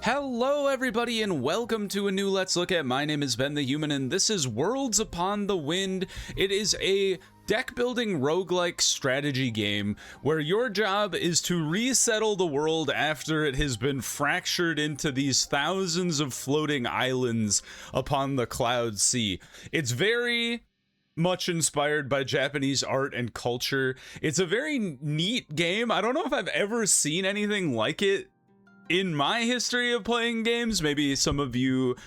Hello everybody and welcome to a new Let's Look At. My name is Ben the Human and this is Worlds Upon the Wind. It is a deck building roguelike strategy game where your job is to resettle the world after it has been fractured into these thousands of floating islands upon the cloud sea. It's very much inspired by Japanese art and culture. It's a very neat game. I don't know if I've ever seen anything like it in my history of playing games. Maybe some of you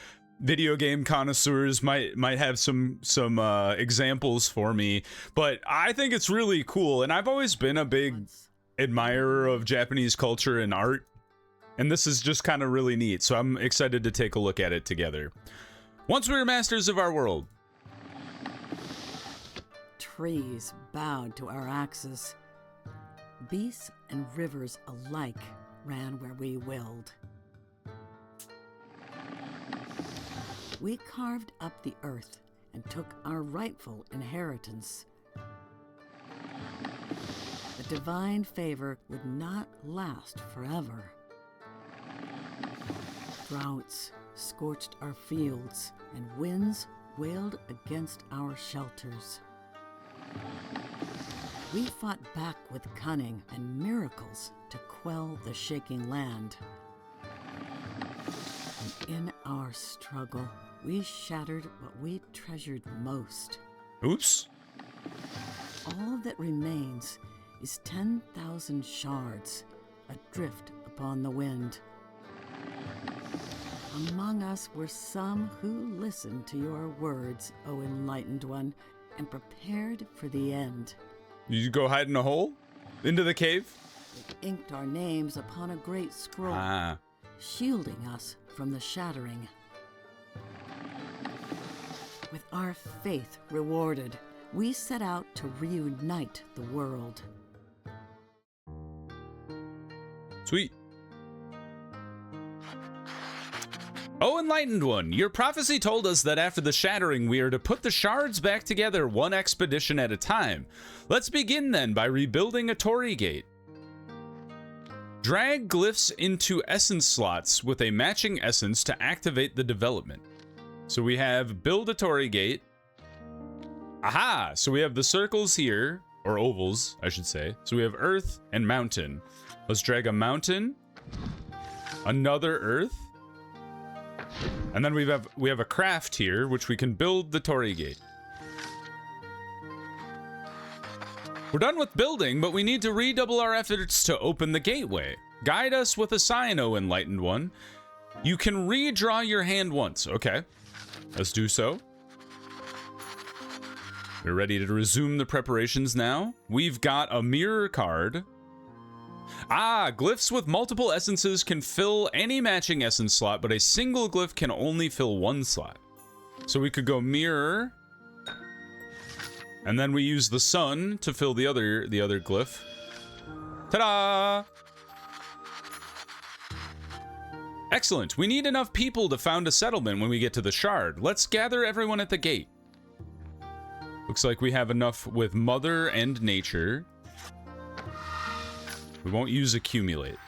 video game connoisseurs might have some examples for me, but I think it's really cool, and I've always been a big admirer of Japanese culture and art, and this is just kind of really neat, so I'm excited to take a look at it together. Once we were masters of our world. Trees bowed to our axes. Beasts and rivers alike ran where we willed. We carved up the earth and took our rightful inheritance. The divine favor would not last forever. Droughts scorched our fields, and winds wailed against our shelters. We fought back with cunning and miracles to quell the shaking land. And in our struggle, we shattered what we treasured most. Oops. All that remains is 10,000 shards, adrift upon the wind. Among us were some who listened to your words, O Enlightened One, and prepared for the end. You go hide in a hole? Into the cave? They inked our names upon a great scroll, shielding us from the shattering. With our faith rewarded, we set out to reunite the world. Sweet. Oh, Enlightened One, your prophecy told us that after the shattering, we are to put the shards back together one expedition at a time. Let's begin then by rebuilding a Torii Gate. Drag glyphs into essence slots with a matching essence to activate the development. So we have build a Torii Gate. Aha! So we have the circles here, or ovals, I should say. So we have earth and mountain. Let's drag a mountain, another earth, and then we have a craft here, which we can build the Torii Gate. We're done with building, but we need to redouble our efforts to open the gateway. Guide us with a sign, O Enlightened One. You can redraw your hand once. Okay, let's do so. We're ready to resume the preparations now. We've got a mirror card. Ah, glyphs with multiple essences can fill any matching essence slot, but a single glyph can only fill one slot. So we could go mirror, and then we use the sun to fill the other glyph. Ta-da! Excellent. We need enough people to found a settlement when we get to the shard. Let's gather everyone at the gate. Looks like we have enough with Mother and Nature. We won't use accumulate.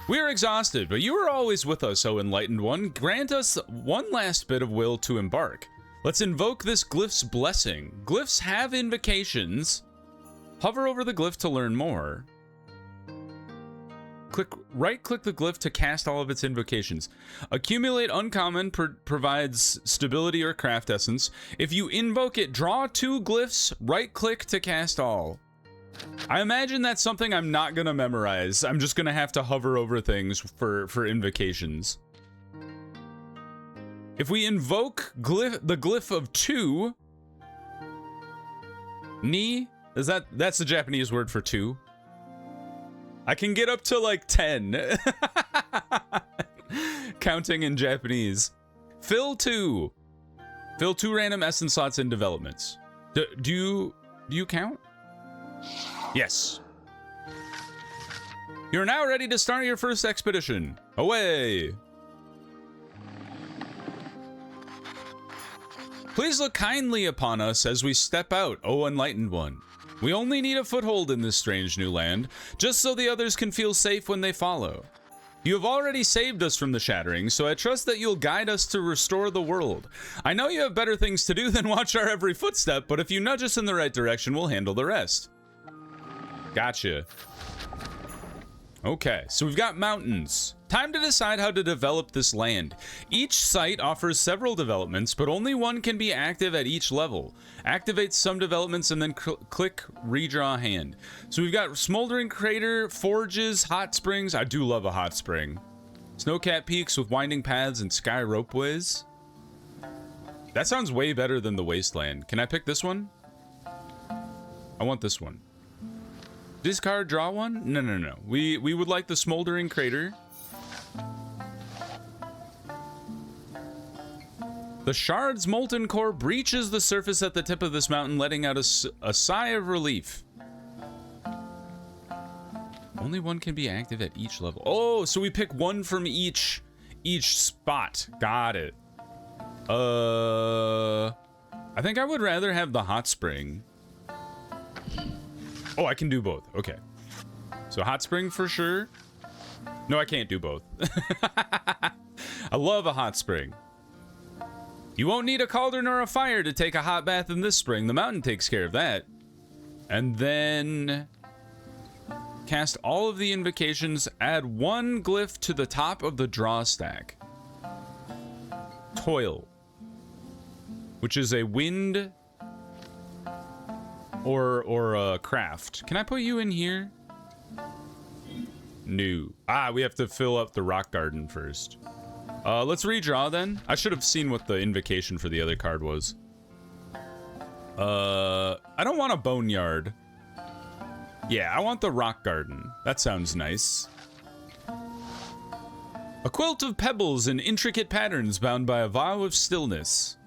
We are exhausted, but you are always with us, O Enlightened One. Grant us one last bit of will to embark. Let's invoke this glyph's blessing. Glyphs have invocations. Hover over the glyph to learn more. Right-click the glyph to cast all of its invocations. Accumulate uncommon provides stability or craft essence. If you invoke it, draw 2 glyphs. Right-click to cast all. I imagine that's something I'm not gonna memorize. I'm just gonna have to hover over things for invocations. If we invoke the glyph of 2, ni, that's the Japanese word for 2. I can get up to like 10. Counting in Japanese. Fill 2. Fill 2 random essence slots in developments. Do you count? Yes. You're now ready to start your first expedition. Away! Please look kindly upon us as we step out, O Enlightened One. We only need a foothold in this strange new land, just so the others can feel safe when they follow. You have already saved us from the shattering, so I trust that you'll guide us to restore the world. I know you have better things to do than watch our every footstep, but if you nudge us in the right direction, we'll handle the rest. Gotcha. Okay, so we've got mountains. Time to decide how to develop this land. Each site offers several developments, but only one can be active at each level. Activate some developments and then click redraw hand. So we've got Smoldering Crater, Forges, Hot Springs. I do love a hot spring. Snowcat Peaks with winding paths and sky ropeways. That sounds way better than the Wasteland. Can I pick this one? I want this one. Discard, draw one? No, no, no. We would like the Smoldering Crater. The shards molten core breaches the surface at the tip of this mountain, letting out a sigh of relief. Only one can be active at each level. Oh, so we pick one from each spot. Got it. I think I would rather have the hot spring. Oh, I can do both. Okay. So hot spring for sure. No, I can't do both. I love a hot spring. You won't need a cauldron or a fire to take a hot bath in this spring. The mountain takes care of that. And then cast all of the invocations. Add one glyph to the top of the draw stack. Toil, which is a wind or a craft. Can I put you in here? No. Ah, we have to fill up the rock garden first. Let's redraw then. I should have seen what the invocation for the other card was. I don't want a boneyard. Yeah, I want the rock garden. That sounds nice. A quilt of pebbles in intricate patterns bound by a vow of stillness.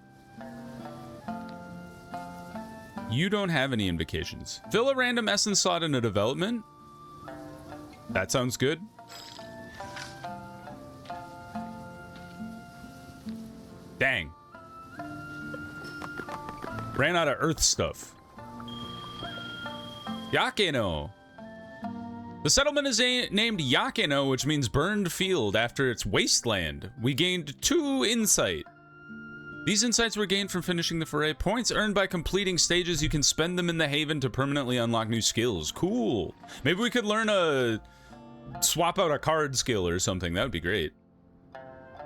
You don't have any invocations. Fill a random essence slot in a development. That sounds good. Dang. Ran out of earth stuff. Yakeno. The settlement is named Yakeno, which means burned field, after its wasteland. We gained 2 insight. These insights were gained from finishing the foray. Points earned by completing stages. You can spend them in the haven to permanently unlock new skills. Cool. Maybe we could learn swap out a card skill or something. That would be great.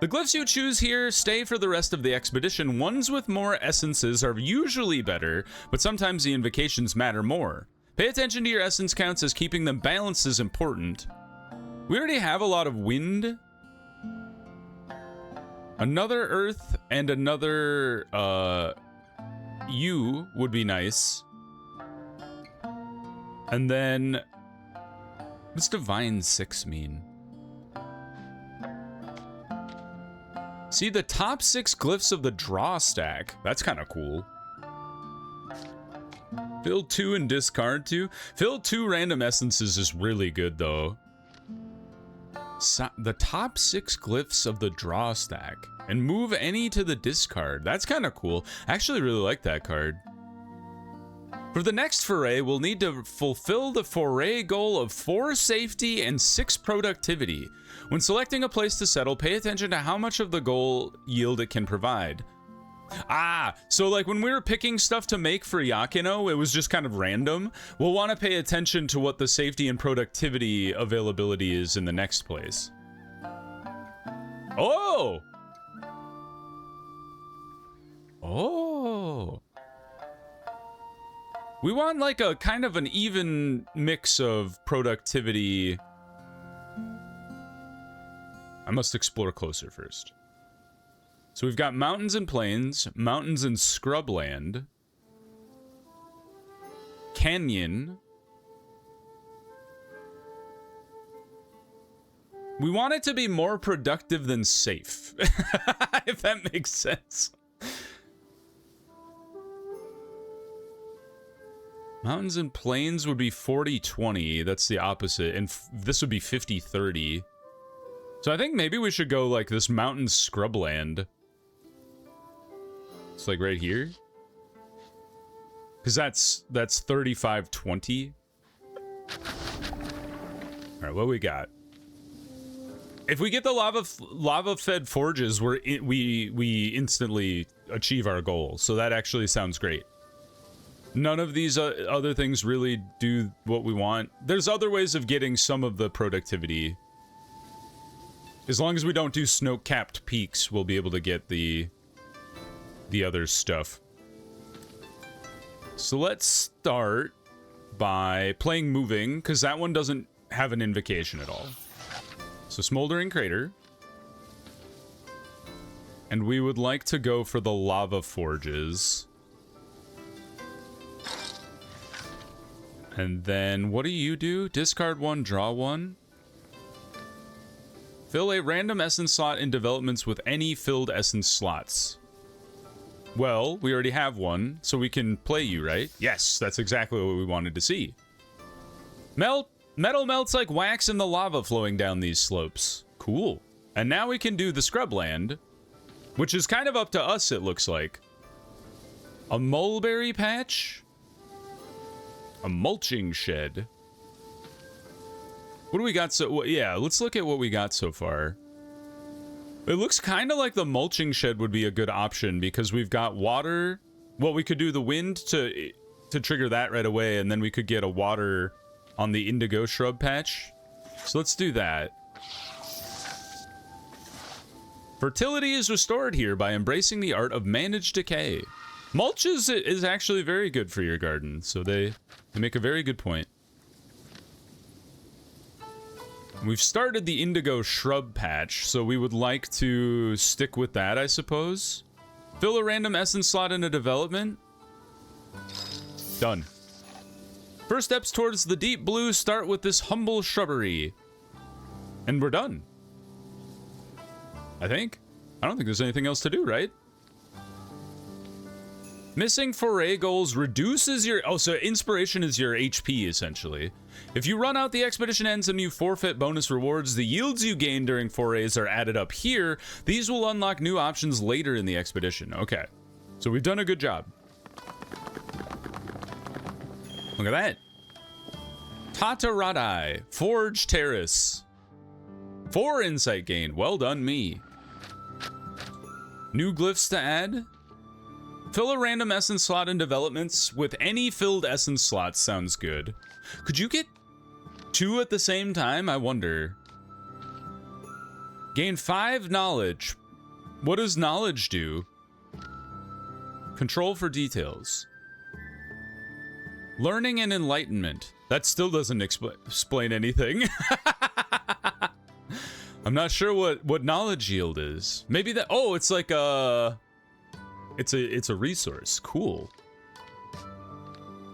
The glyphs you choose here stay for the rest of the expedition. Ones with more essences are usually better, but sometimes the invocations matter more. Pay attention to your essence counts, as keeping them balanced is important. We already have a lot of wind. Another earth and another U would be nice. And then what's Divine 6 mean? See, the top 6 glyphs of the draw stack. That's kind of cool. Fill 2 and discard 2. Fill 2 random essences is really good, though. So, the top 6 glyphs of the draw stack. And move any to the discard. That's kind of cool. I actually really like that card. For the next foray, we'll need to fulfill the foray goal of 4 safety and 6 productivity. When selecting a place to settle, pay attention to how much of the goal yield it can provide. Ah, so like when we were picking stuff to make for Yakino, it was just kind of random. We'll want to pay attention to what the safety and productivity availability is in the next place. Oh! Oh! We want like a kind of an even mix of productivity. I must explore closer first. So we've got mountains and plains, mountains and scrubland, canyon. We want it to be more productive than safe, if that makes sense. Mountains and plains would be 40-20. That's the opposite. And this would be 50-30. So I think maybe we should go like this mountain scrubland. It's like right here. Because that's 35-20. All right, what we got? If we get the lava-fed forges, we instantly achieve our goal. So that actually sounds great. None of these other things really do what we want. There's other ways of getting some of the productivity. As long as we don't do snow-capped peaks, we'll be able to get the other stuff. So let's start by playing moving, because that one doesn't have an invocation at all. So smoldering crater. And we would like to go for the lava forges. And then what do you do? Discard one, draw one. Fill a random essence slot in developments with any filled essence slots. Well, we already have one, so we can play you, right? Yes, that's exactly what we wanted to see. Metal melts like wax in the lava flowing down these slopes. Cool. And now we can do the scrubland, which is kind of up to us, it looks like. A mulberry patch? A mulching shed. What do we got so... Yeah, let's look at what we got so far. It looks kind of like the mulching shed would be a good option because we've got water. Well, we could do the wind to trigger that right away, and then we could get a water on the indigo shrub patch. So let's do that. Fertility is restored here by embracing the art of managed decay. Mulch is actually very good for your garden, so they make a very good point. We've started the indigo shrub patch, so we would like to stick with that, I suppose. Fill a random essence slot in a development. Done. First steps towards the deep blue start with this humble shrubbery. And we're done. I think. I don't think there's anything else to do, right? Missing foray goals reduces your... Oh, so inspiration is your HP, essentially. If you run out, the expedition ends and you forfeit bonus rewards. The yields you gain during forays are added up here. These will unlock new options later in the expedition. Okay. So we've done a good job. Look at that. Tataradai. Forge Terrace. 4 insight gain. Well done, me. New glyphs to add. Fill a random essence slot in developments with any filled essence slots. Sounds good. Could you get 2 at the same time? I wonder. Gain 5 knowledge. What does knowledge do? Control for details. Learning and enlightenment. That still doesn't explain anything. I'm not sure what knowledge yield is. Maybe that... Oh, it's like a... It's a resource. Cool.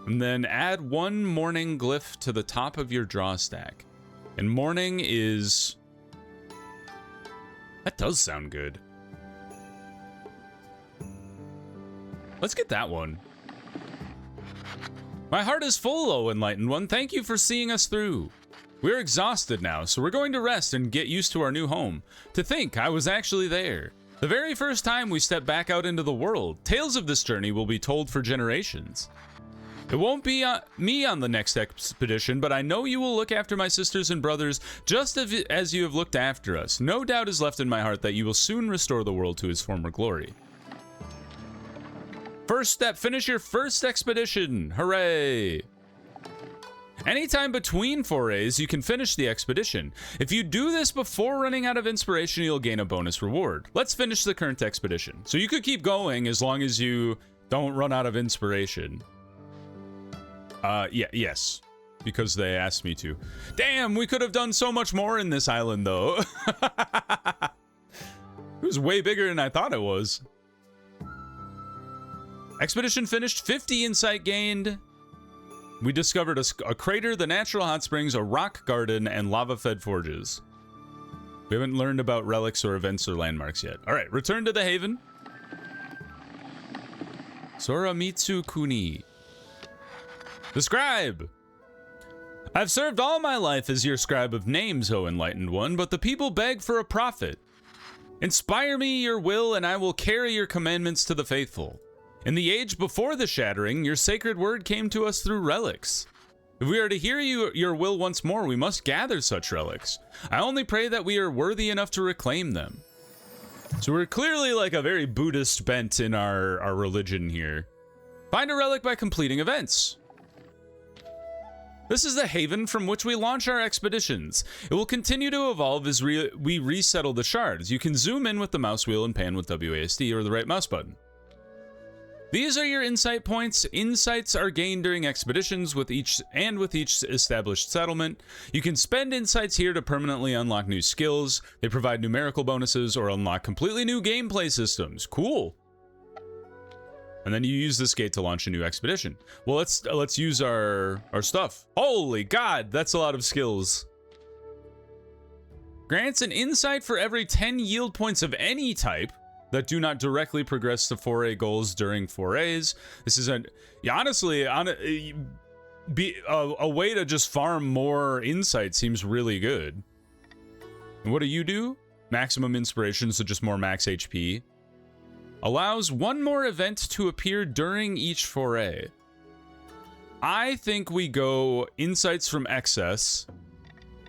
And then add 1 morning glyph to the top of your draw stack. And morning is... That does sound good. Let's get that one. My heart is full, O Enlightened One. Thank you for seeing us through. We're exhausted now, so we're going to rest and get used to our new home. To think I was actually there. The very first time we step back out into the world, tales of this journey will be told for generations. It won't be me on the next expedition, but I know you will look after my sisters and brothers just as you have looked after us. No doubt is left in my heart that you will soon restore the world to its former glory. First step, finish your first expedition. Hooray! Anytime between forays, you can finish the expedition. If you do this before running out of inspiration, you'll gain a bonus reward. Let's finish the current expedition. So you could keep going as long as you don't run out of inspiration. Yes. Because they asked me to. Damn, we could have done so much more in this island, though. It was way bigger than I thought it was. Expedition finished, 50 insight gained. We discovered a crater, the natural hot springs, a rock garden, and lava-fed forges. We haven't learned about relics or events or landmarks yet. All right, return to the haven. Soramitsu Kuni. The scribe. I've served all my life as your scribe of names, O Enlightened One, but the people beg for a prophet. Inspire me your will, and I will carry your commandments to the faithful. In the age before the shattering, your sacred word came to us through relics. If we are to hear your will once more, we must gather such relics. I only pray that we are worthy enough to reclaim them. So we're clearly like a very Buddhist bent in our religion here. Find a relic by completing events. This is the haven from which we launch our expeditions. It will continue to evolve as we resettle the shards. You can zoom in with the mouse wheel and pan with WASD or the right mouse button. These are your insight points. Insights are gained during expeditions with each established settlement. You can spend insights here to permanently unlock new skills. They provide numerical bonuses or unlock completely new gameplay systems. Cool. And then you use this gate to launch a new expedition. Well, let's use our stuff. Holy God, that's a lot of skills. Grants an insight for every 10 yield points of any type that do not directly progress to foray goals during forays. This is honestly, a way to just farm more insight seems really good. And what do you do? Maximum inspiration, so just more max HP. Allows one more event to appear during each foray. I think we go insights from excess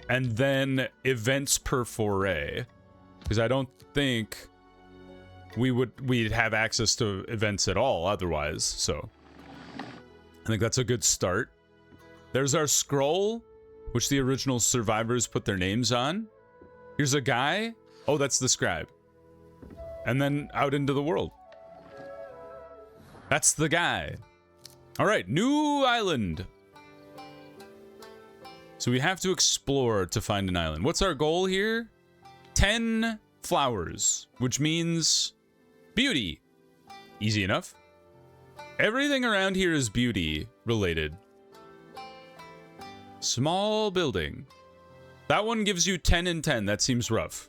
and then events per foray, because I don't think we'd have access to events at all otherwise. So I think that's a good start. There's our scroll, which the original survivors put their names on. Here's a guy. Oh, that's the scribe. And then out into the world. That's the guy. All right, new island. So we have to explore to find an island. What's our goal here? 10 flowers, which means beauty. Easy enough. Everything around here is beauty related. Small building. That one gives you 10 and 10. That seems rough.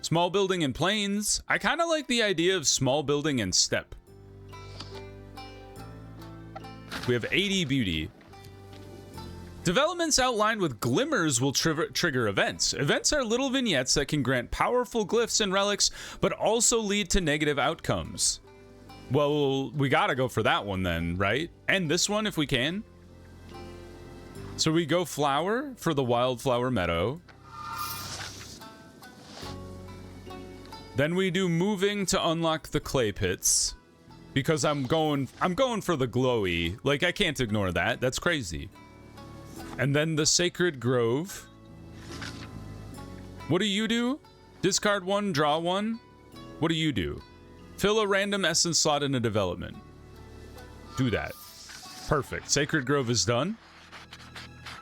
Small building and plains. I kind of like the idea of small building and steppe. We have 80 beauty. Developments outlined with glimmers will trigger events. Events are little vignettes that can grant powerful glyphs and relics, but also lead to negative outcomes. Well, we gotta go for that one then, right? And this one if we can. So we go flower for the wildflower meadow. Then we do moving to unlock the clay pits, because I'm going for the glowy. Like, I can't ignore that. That's crazy. And then the sacred grove. What do you do? Discard one, draw one. What do you do? Fill a random essence slot in a development. Do that. Perfect. Sacred grove is done.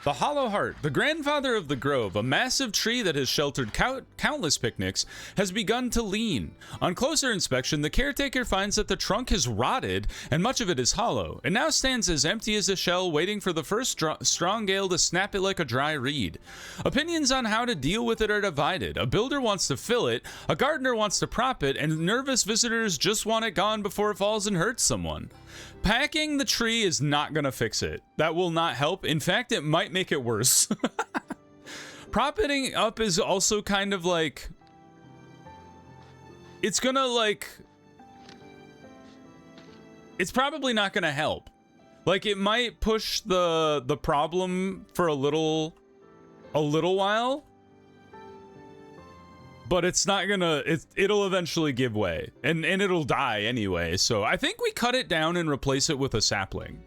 The Hollow Heart, the grandfather of the grove, a massive tree that has sheltered countless picnics, has begun to lean. On closer inspection, the caretaker finds that the trunk has rotted and much of it is hollow. It now stands as empty as a shell, waiting for the first strong gale to snap it like a dry reed. Opinions on how to deal with it are divided. A builder wants to fill it, a gardener wants to prop it, and nervous visitors just want it gone before it falls and hurts someone. Packing the tree is not gonna fix it. That will not help. In fact, it might make it worse. Propping it up is also kind of like, it's gonna like, it's probably not gonna help. Like, it might push the problem for a little while, but it's not gonna, it'll eventually give way, and it'll die anyway. So I think we cut it down and replace it with a sapling.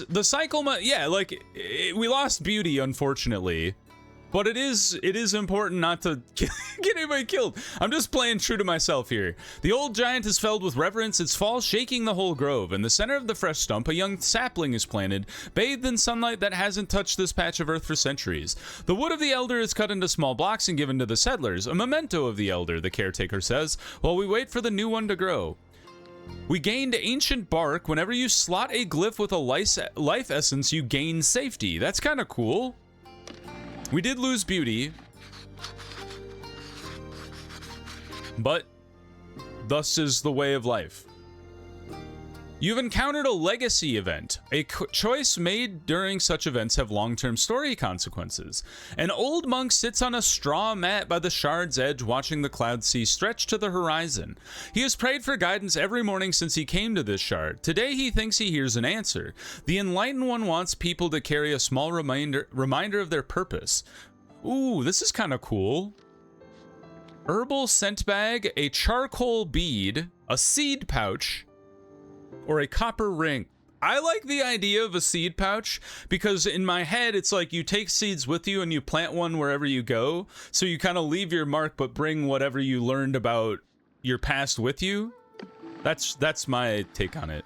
The cycle, yeah, like, we lost beauty, unfortunately, but it is important not to get anybody killed. I'm just playing true to myself here. The old giant is felled with reverence, its fall shaking the whole grove. In the center of the fresh stump, a young sapling is planted, bathed in sunlight that hasn't touched this patch of earth for centuries. The wood of the elder is cut into small blocks and given to the settlers, a memento of the elder, the caretaker says, while we wait for the new one to grow. We gained ancient bark. Whenever you slot a glyph with a life essence, you gain safety. That's kind of cool. We did lose beauty, but thus is the way of life. You've encountered a legacy event. A choice made during such events have long-term story consequences. An old monk sits on a straw mat by the shard's edge watching the cloud sea stretch to the horizon. He has prayed for guidance every morning since he came to this shard. Today he thinks he hears an answer. The Enlightened One wants people to carry a small reminder of their purpose. Ooh, this is kind of cool. Herbal scent bag, a charcoal bead, a seed pouch, or a copper ring. I like the idea of a seed pouch because in my head it's like you take seeds with you and you plant one wherever you go, so you kind of leave your mark but bring whatever you learned about your past with you. That's my take on it.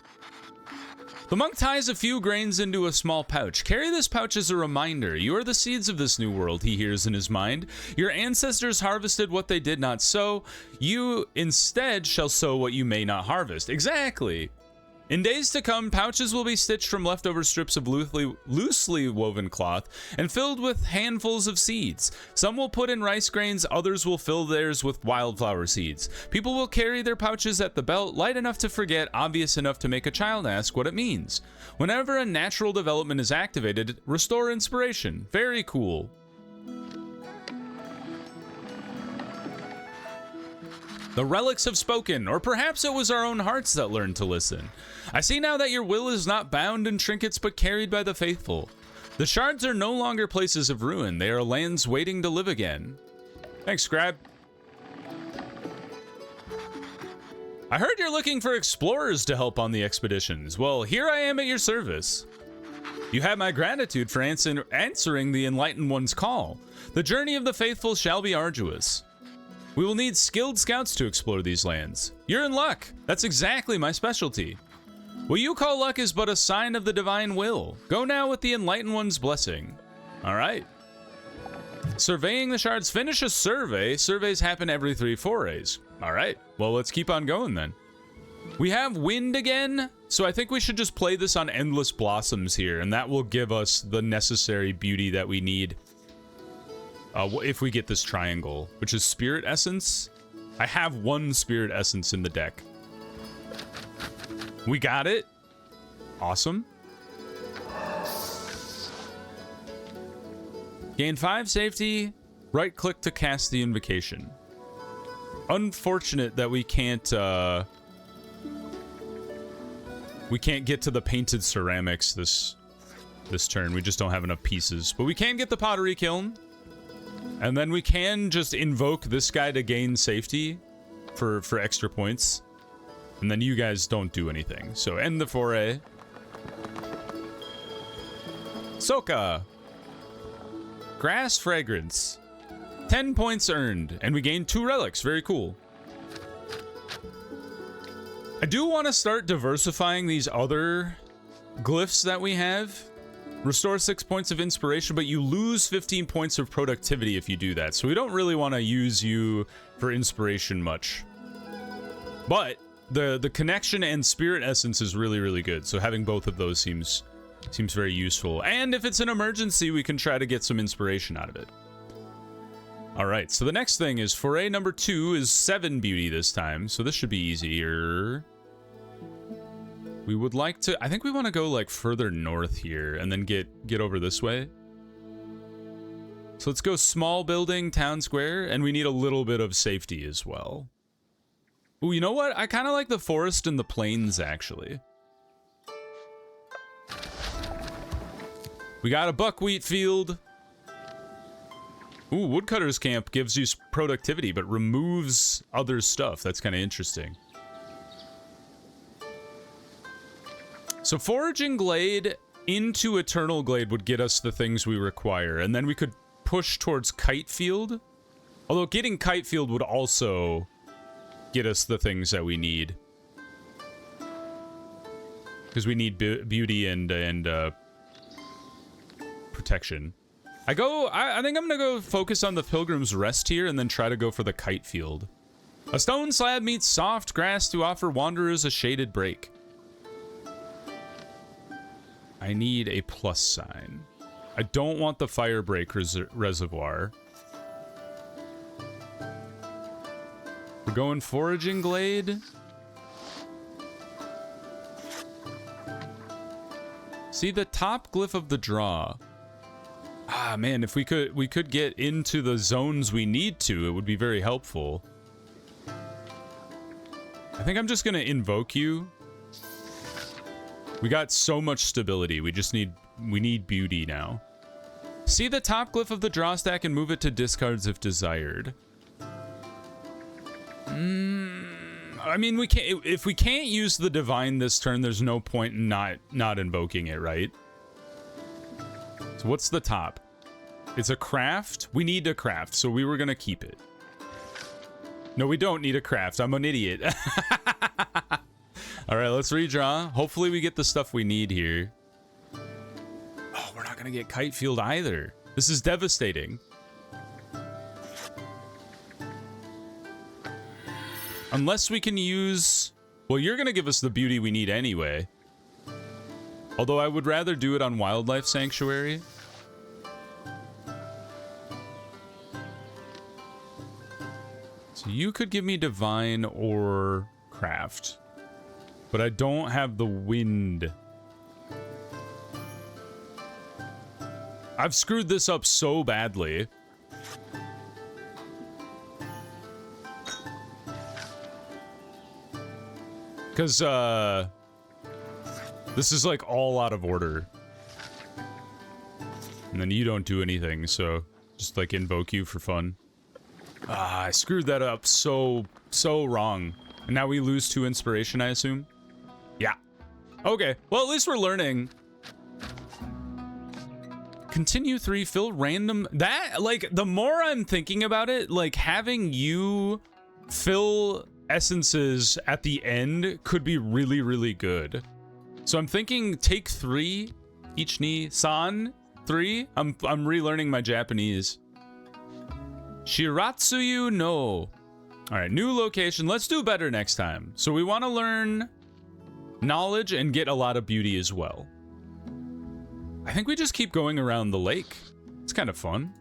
The monk ties a few grains into a small pouch. Carry this pouch as a reminder. You are the seeds of this new world, he hears in his mind. Your ancestors harvested what they did not sow. You instead shall sow what you may not harvest. Exactly. In days to come, pouches will be stitched from leftover strips of loosely woven cloth and filled with handfuls of seeds. Some will put in rice grains, others will fill theirs with wildflower seeds. People will carry their pouches at the belt, light enough to forget, obvious enough to make a child ask what it means. Whenever a natural development is activated, restore inspiration. Very cool. The relics have spoken, or perhaps it was our own hearts that learned to listen. I see now that your will is not bound in trinkets but carried by the faithful. The shards are no longer places of ruin, they are lands waiting to live again. Thanks, Scrab. I heard you're looking for explorers to help on the expeditions. Well, here I am at your service. You have my gratitude for answering the Enlightened One's call. The journey of the faithful shall be arduous. We will need skilled scouts to explore these lands. You're in luck. That's exactly my specialty. What you call luck is but a sign of the divine will. Go now with the Enlightened One's blessing. All right. Surveying the shards. Finish a survey. Surveys happen every 3 forays. All right. Well, let's keep on going then. We have wind again, so I think we should just play this on endless blossoms here, and that will give us the necessary beauty that we need. If we get this triangle, which is spirit essence. I have 1 spirit essence in the deck. We got it. Awesome. Gain 5 safety. Right click to cast the invocation. Unfortunate that we can't get to the painted ceramics this turn. We just don't have enough pieces. But we can get the pottery kiln. And then we can just invoke this guy to gain safety for extra points. And then you guys don't do anything. So end the foray. Soka. Grass fragrance. 10 points earned. And we gain 2 relics. Very cool. I do want to start diversifying these other glyphs that we have. Restore 6 points of inspiration, but you lose 15 points of productivity if you do that. So we don't really want to use you for inspiration much. But the connection and spirit essence is really, really good. So having both of those seems very useful. And if it's an emergency, we can try to get some inspiration out of it. All right, so the next thing is foray number 2 is 7 beauty this time. So this should be easier. We would like to, I think we want to go like further north here and then get over this way. So let's go small building, town square, and we need a little bit of safety as well. Ooh, you know what? I kind of like the forest and the plains, actually. We got a buckwheat field. Ooh, woodcutter's camp gives you productivity, but removes other stuff. That's kind of interesting. So foraging glade into eternal glade would get us the things we require, and then we could push towards kite field. Although getting kite field would also get us the things that we need, because we need beauty and protection. I think I'm gonna go focus on the Pilgrim's Rest here, and then try to go for the kite field. A stone slab meets soft grass to offer wanderers a shaded break. I need a plus sign. I don't want the fire break reservoir. We're going foraging glade. See the top glyph of the draw. Ah, man, if we could get into the zones we need to, it would be very helpful. I think I'm just gonna invoke you. We got so much stability. We need beauty now. See the top glyph of the draw stack and move it to discards if desired. I mean, we can't. If we can't use the divine this turn, there's no point in not invoking it, right? So what's the top? It's a craft. We need a craft, so we were gonna keep it. No, we don't need a craft. I'm an idiot. All right, let's redraw. Hopefully we get the stuff we need here. Oh, we're not gonna get Kite Field either. This is devastating. Unless we can use... Well, you're gonna give us the beauty we need anyway. Although I would rather do it on Wildlife Sanctuary. So you could give me Divine or Craft. But I don't have the Wind. I've screwed this up so badly. Because, this is like all out of order. And then you don't do anything, so just like invoke you for fun. Ah, I screwed that up so wrong. And now we lose 2 inspiration, I assume? Yeah. Okay, well at least we're learning. Continue 3, fill random... That, like, the more I'm thinking about it, like, having you fill essences at the end could be really, really good. So I'm thinking take 3, each ni, san, 3. I'm relearning my Japanese. Shiratsuyu no. All right, new location. Let's do better next time. So we want to learn knowledge and get a lot of beauty as well. I think we just keep going around the lake. It's kind of fun.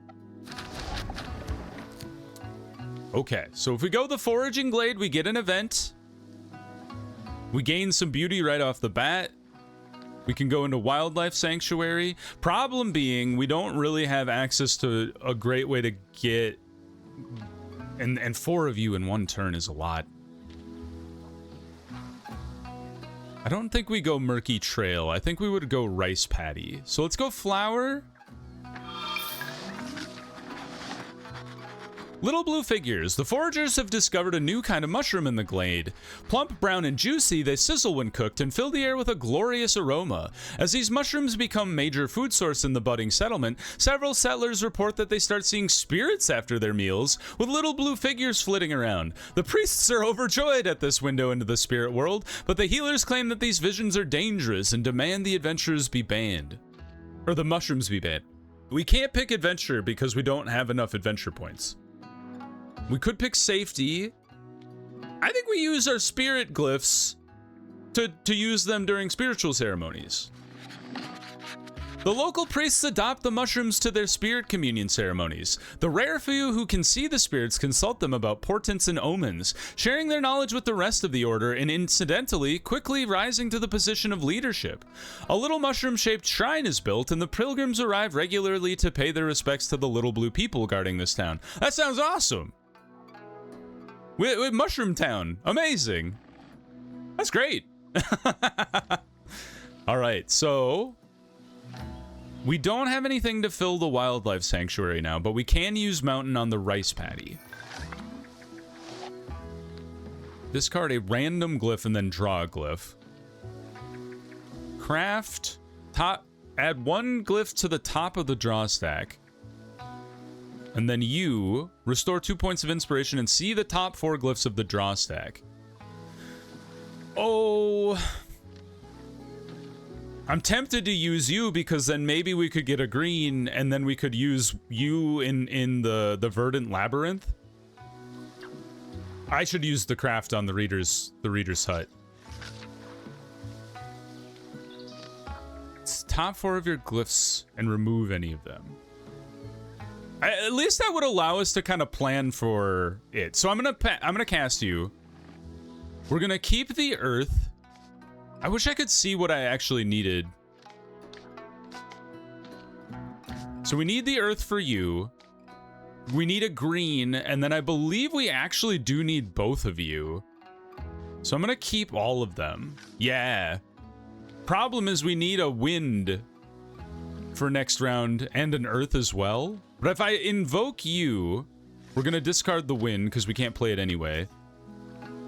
Okay, so if we go the Foraging Glade, we get an event. We gain some beauty right off the bat. We can go into Wildlife Sanctuary. Problem being, we don't really have access to a great way to get... And 4 of you in 1 turn is a lot. I don't think we go Murky Trail. I think we would go Rice Paddy. So let's go Flower. Little blue figures. The foragers have discovered a new kind of mushroom in the glade. Plump, brown, and juicy, they sizzle when cooked and fill the air with a glorious aroma. As these mushrooms become major food source in the budding settlement, several settlers report that they start seeing spirits after their meals, with little blue figures flitting around. The priests are overjoyed at this window into the spirit world, but the healers claim that these visions are dangerous and demand the adventurers be banned. Or the mushrooms be banned. We can't pick adventure because we don't have enough adventure points. We could pick safety. I think we use our spirit glyphs to use them during spiritual ceremonies. The local priests adopt the mushrooms to their spirit communion ceremonies. The rare few who can see the spirits consult them about portents and omens, sharing their knowledge with the rest of the order and incidentally quickly rising to the position of leadership. A little mushroom-shaped shrine is built and the pilgrims arrive regularly to pay their respects to the little blue people guarding this town. That sounds awesome! With Mushroom Town. Amazing. That's great. All right, so we don't have anything to fill the Wildlife Sanctuary now, but we can use Mountain on the Rice Paddy. Discard a random glyph and then draw a glyph. Craft, add 1 glyph to the top of the draw stack. And then you restore 2 points of inspiration and see the top 4 glyphs of the draw stack. Oh, I'm tempted to use you because then maybe we could get a green and then we could use you in the verdant labyrinth. I should use the craft on the reader's hut. It's top 4 of your glyphs and remove any of them. At least that would allow us to kind of plan for it. So I'm gonna cast you. We're gonna keep the earth. I wish I could see what I actually needed So we need the earth for you. We need a green, and then I believe we actually do need both of you. So I'm gonna keep all of them. Yeah. Problem is we need a wind for next round and an earth as well. But if I invoke you, we're gonna discard the wind because we can't play it anyway.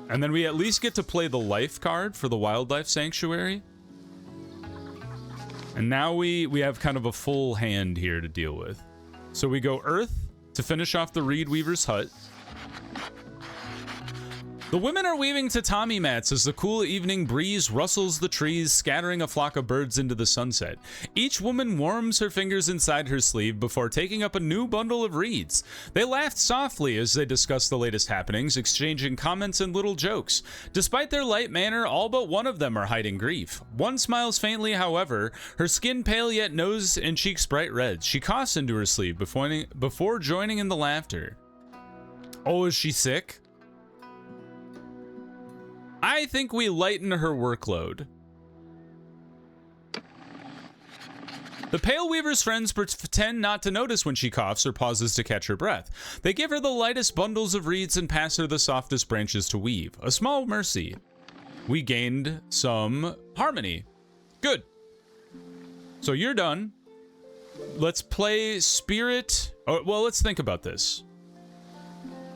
And then we at least get to play the life card for the wildlife sanctuary. And now we have kind of a full hand here to deal with. So we go earth to finish off the Reed Weaver's hut. The women are weaving tatami mats as the cool evening breeze rustles the trees, scattering a flock of birds into the sunset. Each woman warms her fingers inside her sleeve before taking up a new bundle of reeds. They laughed softly as they discussed the latest happenings, exchanging comments and little jokes. Despite their light manner, all but one of them are hiding grief. One smiles faintly, however, her skin pale yet nose and cheeks bright red. She coughs into her sleeve before joining in the laughter. Oh, is she sick? I think we lighten her workload. The Pale Weaver's friends pretend not to notice when she coughs or pauses to catch her breath. They give her the lightest bundles of reeds and pass her the softest branches to weave. A small mercy. We gained some harmony. Good. So you're done. Let's play Spirit. Oh, well, let's think about this.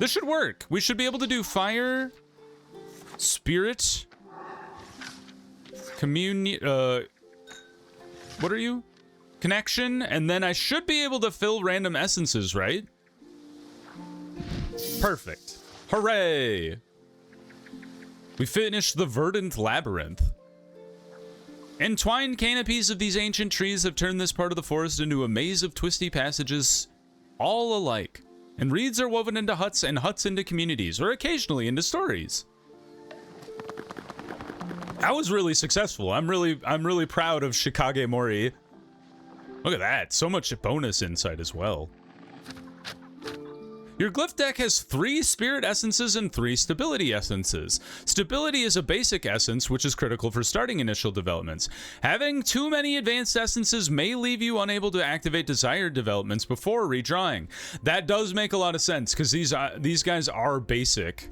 This should work. We should be able to do fire... Spirit, communion, what are you? Connection, and then I should be able to fill random essences, right? Perfect. Hooray! We finished the verdant labyrinth. Entwined canopies of these ancient trees have turned this part of the forest into a maze of twisty passages, all alike. And reeds are woven into huts and huts into communities, or occasionally into stories. That was really successful. I'm really proud of Shikage Mori. Look at that. So much bonus insight as well. Your glyph deck has 3 spirit essences and 3 stability essences. Stability is a basic essence, which is critical for starting initial developments. Having too many advanced essences may leave you unable to activate desired developments before redrawing. That does make a lot of sense, because these guys are basic.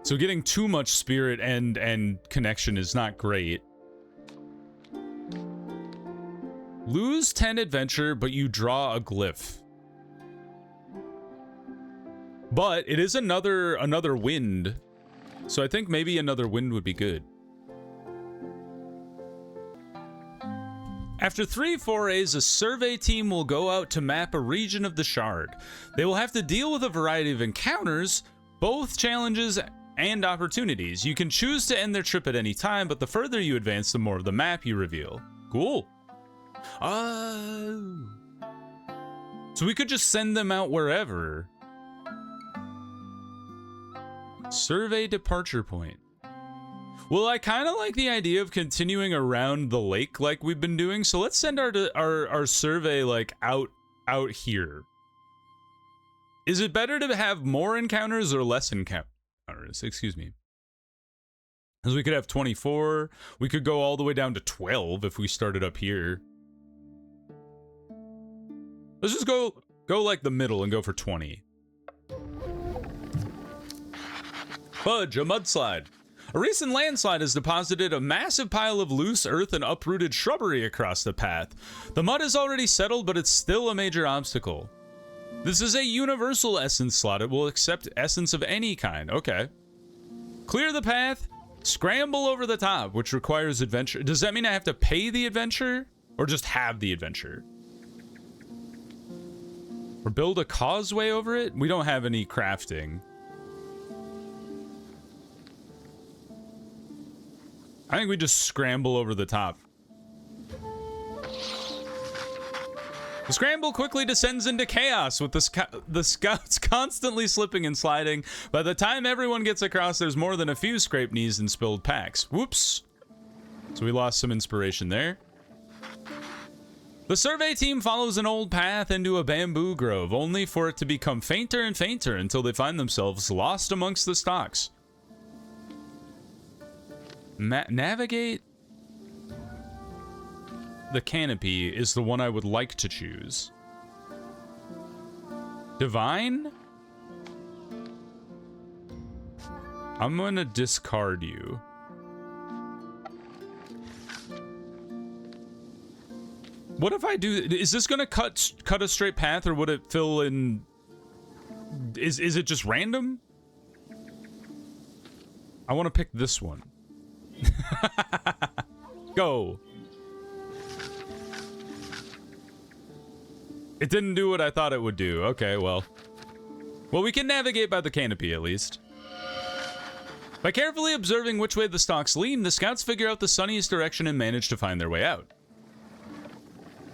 So getting too much spirit and connection is not great. Lose 10 adventure, but you draw a glyph. But it is another wind. So I think maybe another wind would be good. After 3 forays, a survey team will go out to map a region of the shard. They will have to deal with a variety of encounters, both challenges and opportunities. You can choose to end their trip at any time, but the further you advance, the more of the map you reveal. Cool. Oh. So we could just send them out wherever. Survey departure point. Well, I kind of like the idea of continuing around the lake like we've been doing, so let's send our survey like out here. Is it better to have more encounters or less encounters? Excuse me. Because we could have 24. We could go all the way down to 12 if we started up here. Let's just go like the middle and go for 20. Fudge, a mudslide. A recent landslide has deposited a massive pile of loose earth and uprooted shrubbery across the path. The mud is already settled, but it's still a major obstacle. This is a universal essence slot. It will accept essence of any kind. Okay. Clear the path. Scramble over the top, which requires adventure. Does that mean I have to pay the adventure? Or just have the adventure? Or build a causeway over it? We don't have any crafting. I think we just scramble over the top. The scramble quickly descends into chaos, with the scouts constantly slipping and sliding. By the time everyone gets across, there's more than a few scraped knees and spilled packs. Whoops. So we lost some inspiration there. The survey team follows an old path into a bamboo grove, only for it to become fainter and fainter until they find themselves lost amongst the stalks. Navigate? the canopy is the one I would like to choose. Divine? I'm gonna discard you. What if I do? Is this gonna cut a straight path, or would it fill in? Is it just random? I want to pick this one. Go. It didn't do what I thought it would do. Okay, well, we can navigate by the canopy at least. By carefully observing which way the stalks lean, the scouts figure out the sunniest direction and manage to find their way out.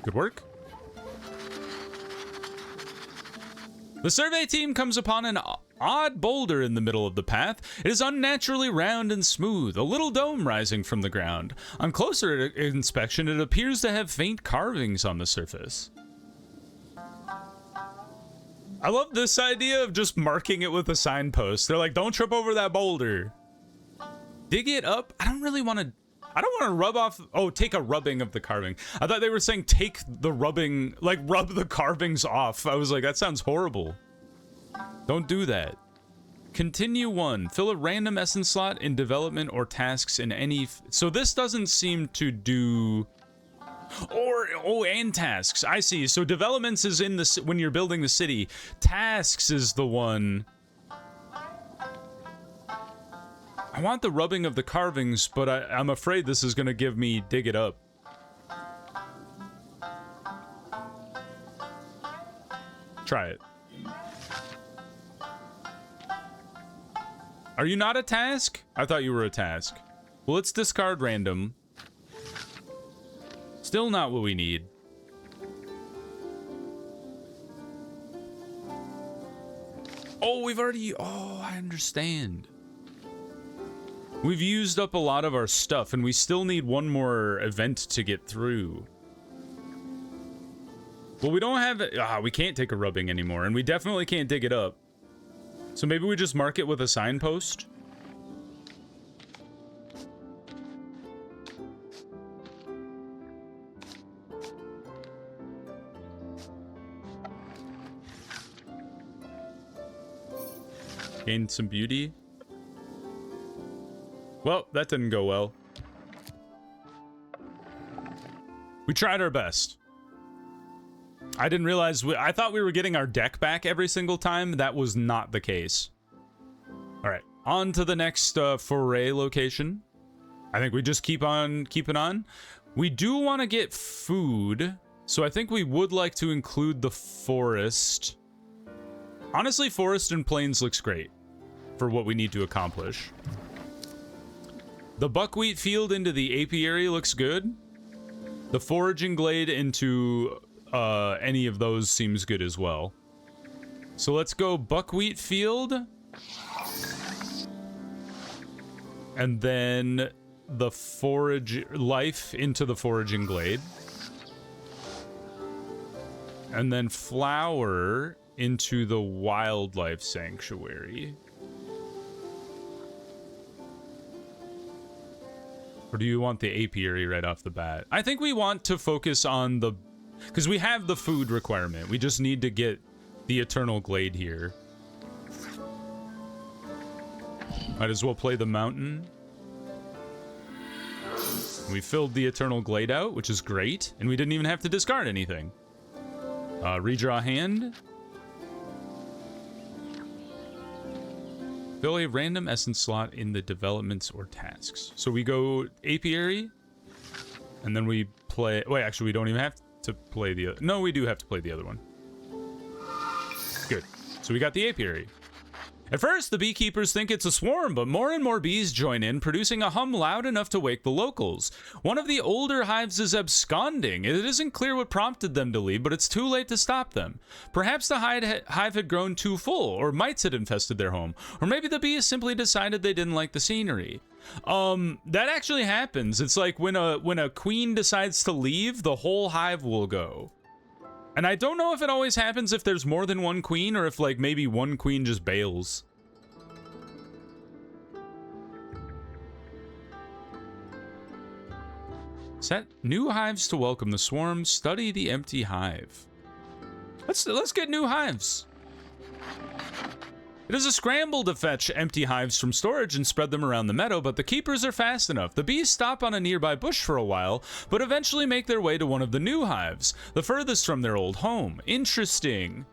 Good work. The survey team comes upon an odd boulder in the middle of the path. It is unnaturally round and smooth, a little dome rising from the ground. On closer inspection, it appears to have faint carvings on the surface. I love this idea of just marking it with a signpost. They're like, don't trip over that boulder. Dig it up. I don't want to rub off. Oh, take a rubbing of the carving. I thought they were saying take the rubbing, like rub the carvings off. I was like, that sounds horrible. Don't do that. Continue 1. Fill a random essence slot in development or tasks in any. So this doesn't seem to do. And tasks. I see. So developments is in the when you're building the city. Tasks is the one. I want the rubbing of the carvings, but I'm afraid this is going to give me dig it up. Try it. Are you not a task? I thought you were a task. Well, let's discard random. Still not what we need. Oh, we've already... Oh, I understand. We've used up a lot of our stuff, and we still need one more event to get through. Well, we don't have... we can't take a rubbing anymore, and we definitely can't dig it up. So maybe we just mark it with a signpost? Gained some beauty. Well, that didn't go well. We tried our best. I didn't realize... I thought we were getting our deck back every single time. That was not the case. All right. On to the next foray location. I think we just keep on keeping on. We do want to get food. So I think we would like to include the forest. Honestly, forest and plains looks great for what we need to accomplish. The buckwheat field into the apiary looks good. The foraging glade into any of those seems good as well. So let's go buckwheat field. And then the forage life into the foraging glade. And then flower into the wildlife sanctuary. Or do you want the apiary right off the bat? I think we want to focus on the... Because we have the food requirement. We just need to get the eternal glade here. Might as well play the mountain. We filled the eternal glade out, which is great. And we didn't even have to discard anything. Redraw hand. Fill a random essence slot in the developments or tasks. So we go apiary, and then we play... Wait, actually, we don't even have to play the other... No, we do have to play the other one. Good. So we got the apiary. At first, the beekeepers think it's a swarm, but more and more bees join in, producing a hum loud enough to wake the locals. One of the older hives is absconding. It isn't clear what prompted them to leave, but it's too late to stop them. Perhaps the hive had grown too full, or mites had infested their home, or maybe the bees simply decided they didn't like the scenery. That actually happens. It's like when a queen decides to leave, the whole hive will go. And I don't know if it always happens if there's more than one queen, or if, like, maybe one queen just bails. Set new hives to welcome the swarm. Study the empty hive. Let's get new hives. It is a scramble to fetch empty hives from storage and spread them around the meadow, but the keepers are fast enough. The bees stop on a nearby bush for a while, but eventually make their way to one of the new hives, the furthest from their old home. Interesting.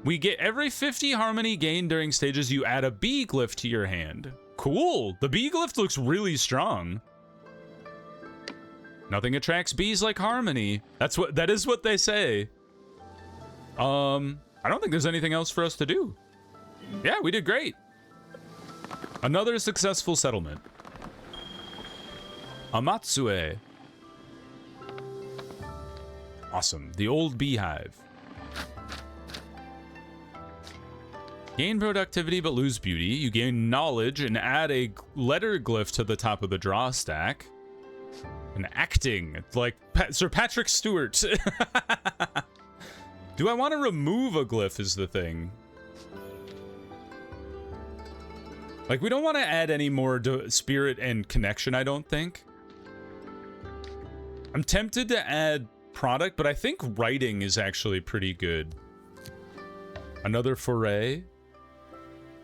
We get every 50 harmony gained during stages, you add a bee glyph to your hand. Cool. The bee glyph looks really strong. Nothing attracts bees like harmony. That is what they say. I don't think there's anything else for us to do. Yeah, we did great. Another successful settlement. Amatsue. Awesome. The old beehive. Gain productivity but lose beauty. You gain knowledge and add a letter glyph to the top of the draw stack. And acting, like Sir Patrick Stewart. Do I want to remove a glyph is the thing. Like, we don't want to add any more spirit and connection, I don't think. I'm tempted to add product, but I think writing is actually pretty good. Another foray.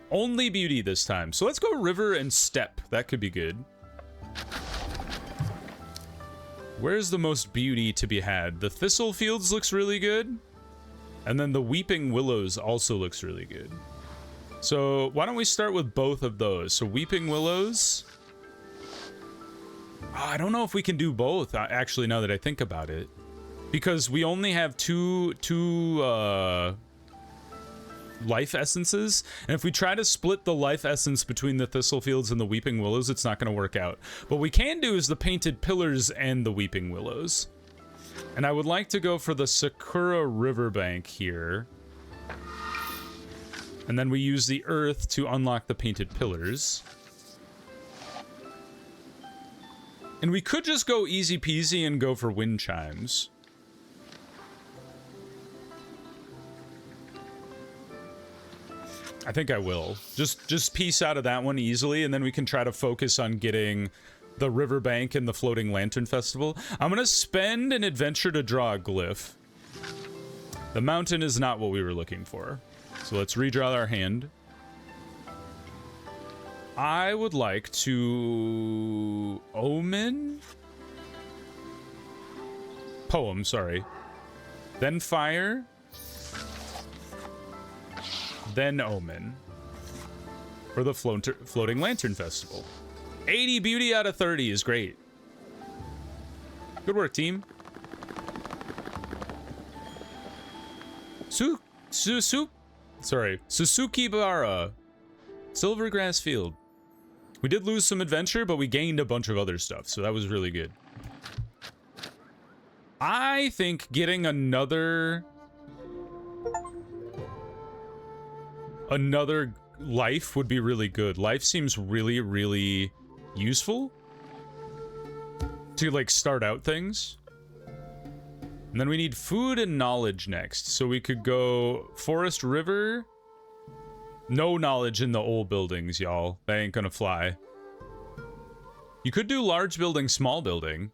Only beauty this time. So let's go river and steppe. That could be good. Where's the most beauty to be had? The thistle fields looks really good. And then the weeping willows also looks really good. So why don't we start with both of those? So weeping willows. Oh, I don't know if we can do both, actually, now that I think about it. Because we only have two life essences. And if we try to split the life essence between the thistle fields and the weeping willows, it's not going to work out. What we can do is the painted pillars and the weeping willows. And I would like to go for the Sakura riverbank here. And then we use the earth to unlock the painted pillars. And we could just go easy peasy and go for wind chimes. I think I will. Just piece out of that one easily, and then we can try to focus on getting the riverbank and the floating lantern festival. I'm gonna spend an adventure to draw a glyph. The mountain is not what we were looking for. So let's redraw our hand. I would like to omen? Poem, sorry. Then fire. Then omen. For the floating lantern festival. 80 beauty out of 30 is great. Good work, team. Suzuki Bara. Silvergrass Field. We did lose some adventure, but we gained a bunch of other stuff, so that was really good. I think getting another life would be really good. Life seems really, really useful to, like, start out things. And then we need food and knowledge next. So we could go forest river. No knowledge in the old buildings, y'all. That ain't gonna fly. You could do large building, small building.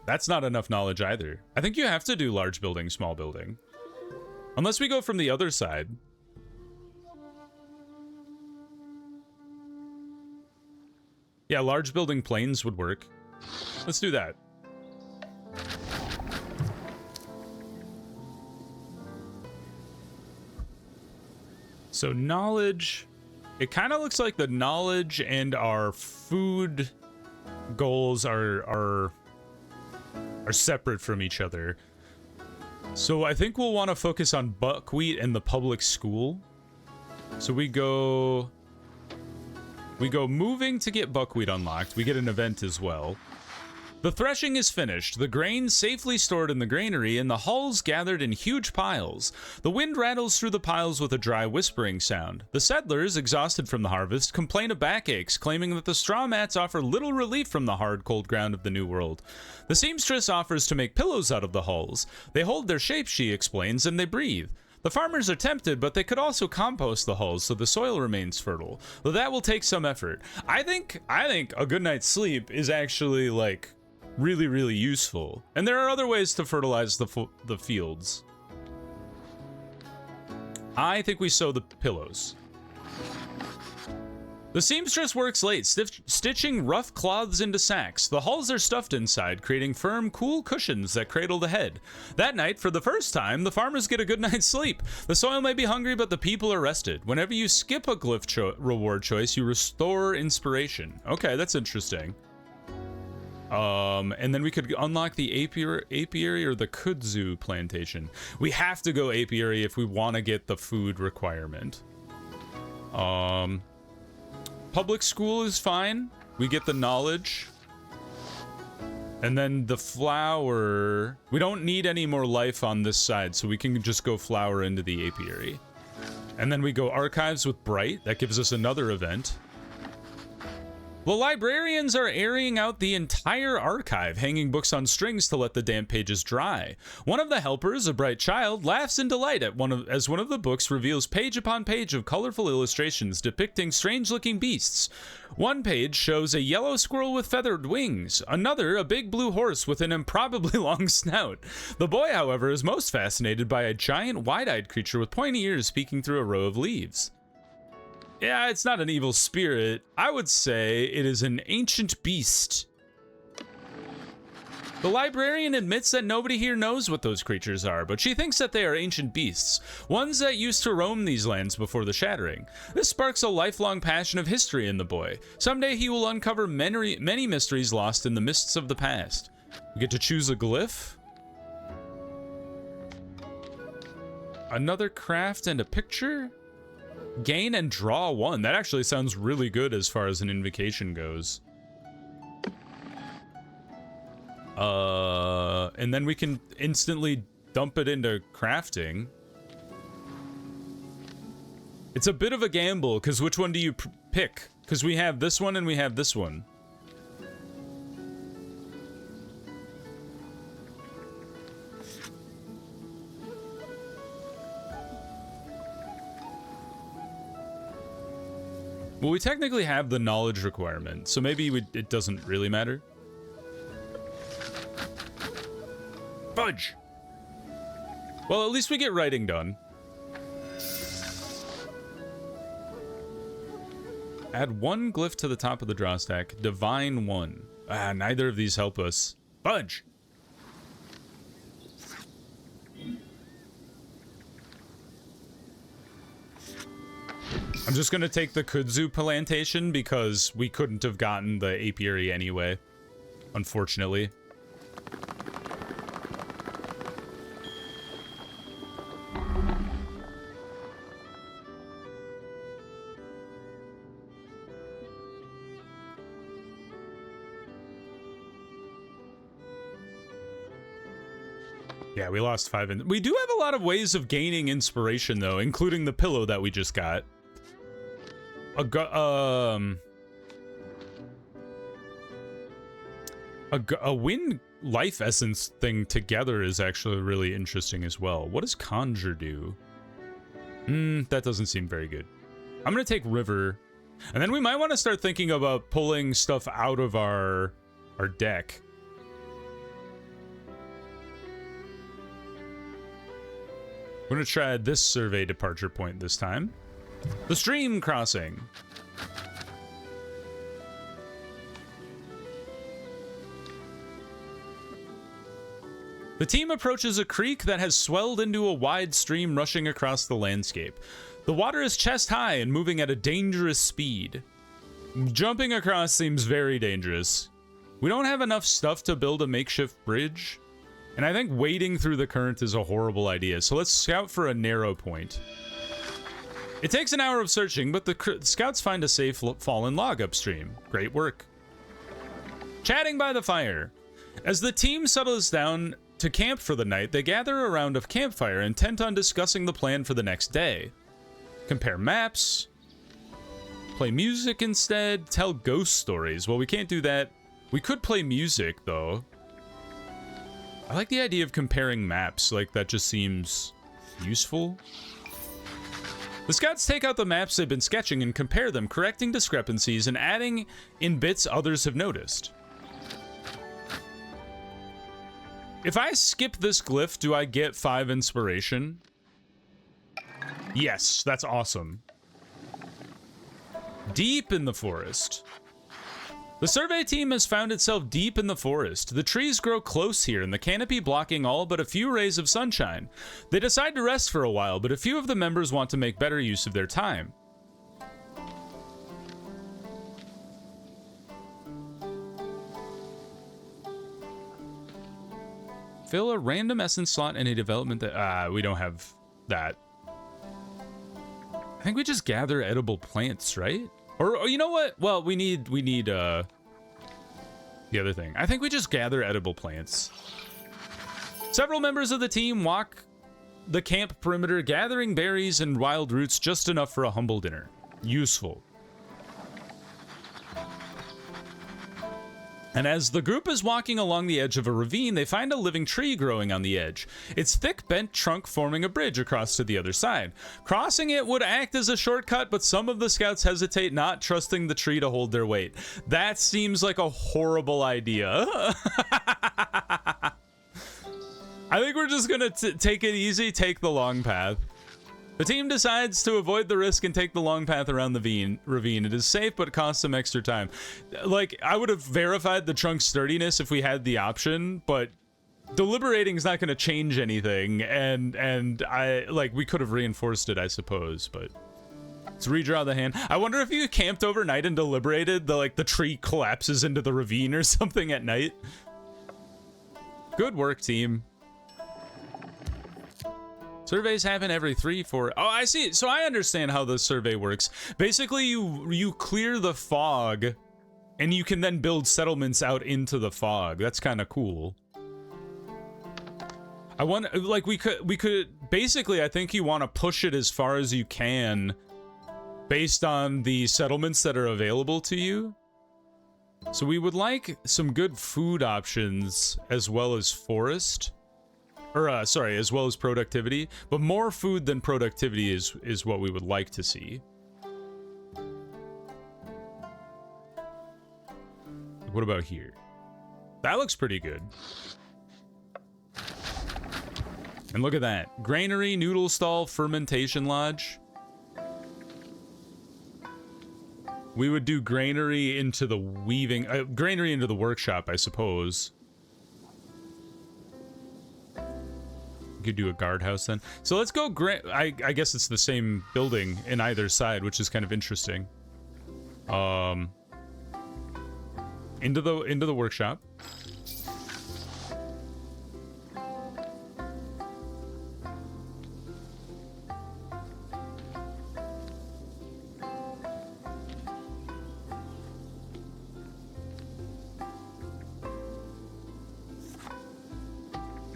That's not enough knowledge either. I think you have to do large building, small building. Unless we go from the other side. Yeah, large building planes would work. Let's do that. So knowledge, it kind of looks like the knowledge and our food goals are separate from each other. So I think we'll want to focus on buckwheat and the public school. So we go moving to get buckwheat unlocked. We get an event as well. The threshing is finished, the grain safely stored in the granary, and the hulls gathered in huge piles. The wind rattles through the piles with a dry whispering sound. The settlers, exhausted from the harvest, complain of backaches, claiming that the straw mats offer little relief from the hard, cold ground of the New World. The seamstress offers to make pillows out of the hulls. They hold their shape, she explains, and they breathe. The farmers are tempted, but they could also compost the hulls so the soil remains fertile, though that will take some effort. I think a good night's sleep is actually like really, really useful. And there are other ways to fertilize the fields. I think we sew the pillows. The seamstress works late, stitching rough cloths into sacks. The hulls are stuffed inside, creating firm, cool cushions that cradle the head. That night, for the first time, the farmers get a good night's sleep. The soil may be hungry, but the people are rested. Whenever you skip a glyph reward choice, you restore inspiration. Okay, that's interesting. And then we could unlock the apiary or the kudzu plantation. We have to go apiary if we want to get the food requirement. Public school is fine. We get the knowledge. And then the flower. We don't need any more life on this side, so we can just go flower into the apiary. And then we go archives with Bright. That gives us another event. The librarians are airing out the entire archive, hanging books on strings to let the damp pages dry. One of the helpers, a bright child, laughs in delight as one of the books reveals page upon page of colorful illustrations depicting strange-looking beasts. One page shows a yellow squirrel with feathered wings, another a big blue horse with an improbably long snout. The boy, however, is most fascinated by a giant wide-eyed creature with pointy ears peeking through a row of leaves. Yeah, it's not an evil spirit. I would say it is an ancient beast. The librarian admits that nobody here knows what those creatures are, but she thinks that they are ancient beasts, ones that used to roam these lands before the Shattering. This sparks a lifelong passion of history in the boy. Someday he will uncover many mysteries lost in the mists of the past. We get to choose a glyph. Another craft and a picture. Gain and draw one. That actually sounds really good as far as an invocation goes. And then we can instantly dump it into crafting. It's a bit of a gamble, because which one do you pick? Because we have this one and we have this one. Well, we technically have the knowledge requirement, so maybe it doesn't really matter. Fudge! Well, at least we get writing done. Add one glyph to the top of the draw stack. Divine one. Ah, neither of these help us. Fudge! I'm just gonna take the kudzu plantation because we couldn't have gotten the apiary anyway, unfortunately. Yeah, we lost 5. We do have a lot of ways of gaining inspiration, though, including the pillow that we just got. A wind life essence thing together is actually really interesting as well. What does conjure do? That doesn't seem very good. I'm gonna take river, and then we might want to start thinking about pulling stuff out of our deck. We're gonna try this survey departure point this time. The stream crossing. The team approaches a creek that has swelled into a wide stream rushing across the landscape. The water is chest high and moving at a dangerous speed. Jumping across seems very dangerous. We don't have enough stuff to build a makeshift bridge, and I think wading through the current is a horrible idea, so let's scout for a narrow point. It takes an hour of searching, but the scouts find a safe fallen log upstream. Great work. Chatting by the fire. As the team settles down to camp for the night, they gather around a campfire intent on discussing the plan for the next day. Compare maps. Play music instead. Tell ghost stories. Well, we can't do that. We could play music, though. I like the idea of comparing maps. Like, that just seems Useful. The scouts take out the maps they've been sketching and compare them, correcting discrepancies and adding in bits others have noticed. If I skip this glyph, do I get 5 inspiration? Yes, that's awesome. Deep in the forest. The survey team has found itself deep in the forest. The trees grow close here and the canopy blocking all but a few rays of sunshine. They decide to rest for a while, but a few of the members want to make better use of their time. Fill a random essence slot in a development that... we don't have that. I think we just gather edible plants, right? Or you know what? Well, we need the other thing. I think we just gather edible plants. Several members of the team walk the camp perimeter, gathering berries and wild roots, just enough for a humble dinner. Useful. And as the group is walking along the edge of a ravine, they find a living tree growing on the edge, its thick bent trunk forming a bridge across to the other side. Crossing it would act as a shortcut, but some of the scouts hesitate, not trusting the tree to hold their weight. That seems like a horrible idea. I think we're just gonna take it easy, take the long path. The team decides to avoid the risk and take the long path around the ravine. It is safe, but costs some extra time. Like, I would have verified the trunk's sturdiness if we had the option, but deliberating is not going to change anything. And we could have reinforced it, I suppose, but let's redraw the hand. I wonder if you camped overnight and deliberated, the tree collapses into the ravine or something at night. Good work, team. Surveys happen every 3-4... Oh, I see. So I understand how the survey works. Basically, you clear the fog, and you can then build settlements out into the fog. That's kind of cool. I want, like, we could... Basically, I think you want to push it as far as you can based on the settlements that are available to you. So we would like some good food options as well as forest. Or, sorry, as well as productivity. But more food than productivity is what we would like to see. What about here? That looks pretty good. And look at that. Granary, noodle stall, fermentation lodge. We would do granary into the weaving... granary into the workshop, I suppose. Could do a guardhouse then. So let's go. I guess it's the same building in either side, which is kind of interesting. Into the workshop.